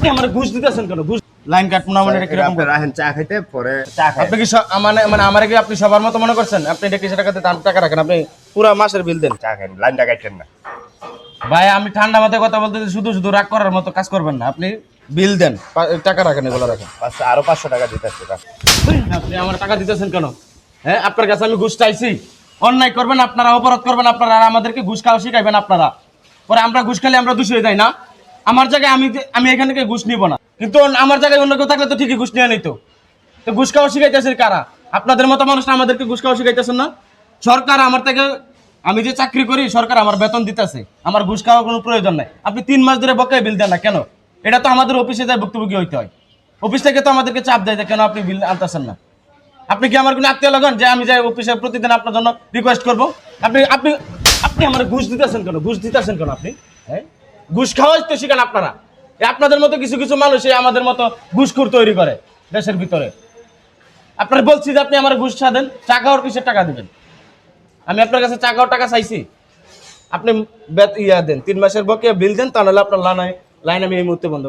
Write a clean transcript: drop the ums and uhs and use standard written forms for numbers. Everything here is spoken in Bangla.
আপনি আমার ঘুষ দিতেছেন কেন? ঘুষ লাইন কাটবো না মানে এটা কিরকম আপনি রাখেন চা খাইতে পরে চা খাই? আপনি কি মানে মানে আমার কি আপনি সবার মতো মনে করছেন? আপনি এটা কিসের টাকাতে টাকা রাখেন? আপনি পুরা মাসের বিল দেন। চা খান, লাইনটা কাটেন না। ভাই আমি ঠান্ডা মাথায় কথা বলতে শুধু শুধু রাগ করার মতো কাজ করবেন না। আপনি বিল দেন, টাকা রাখেন, এগুলো রাখেন। আরো 500 টাকা দিতেছে। আপনি আমার টাকা দিতেছেন কেন? হ্যাঁ, আপনার কাছে আমি ঘুষ চাইছি? অন্যায় করবেন আপনারা, অপরাধ করবেন আপনারা, আর আমাদেরকে ঘুষ খাওয়া শিখাইবেন আপনারা। পরে আমরা ঘুষ খেলে আমরা দোষী হয়ে যাই না? আমার জায়গায় আমি এখান থেকে ঘুষ নিব না, কিন্তু আমার জায়গায় অন্য কেউ থাকলে তো ঠিকই ঘুষ নিয়ে নিত। তো ঘুষ খাওয়া শিখাইতেছে কারা? আপনাদের মতো মানুষ আমাদেরকে ঘুষ খাওয়া শিখাইতেছেন না? সরকার আমার থেকে, আমি যে চাকরি করি সরকার আমার বেতন দিতেছে, আমার ঘুষ খাওয়ার কোনো প্রয়োজন নাই। আপনি 3 মাস ধরে বকেয়া বিল দেন না কেন? এটা তো আমাদের অফিসে যায় ভুক্তভোগী হইতে হয়। অফিস থেকে তো আমাদেরকে চাপ দেয় যে কেন আপনি বিল আনতেছেন না। আপনি কি আমার কোনো আত্মীয় লাগেন যে আমি যাই অফিসে প্রতিদিন আপনার জন্য রিকোয়েস্ট করবো? আপনি আপনি আপনি আমার ঘুষ দিতেছেন কেন? ঘুষ দিতেছেন কেন আপনি? হ্যাঁ, ঘুষ খাওয়াই তো শিখান আপনারা। আপনাদের মতো কিছু কিছু মানুষ আমাদের মতো ঘুষখোর তৈরি করে দেশের ভিতরে। আপনার বলছি যে আপনি আমার ঘুষ দেন, টাকা ওর কিসের টাকা দিবেন? আমি আপনার কাছে টাকা টাকা চাইছি? আপনি দেন 3 মাসের বকেয়া বিল দেন, তা নাহলে আপনার লাইন আমি এই মুহূর্তে বন্ধ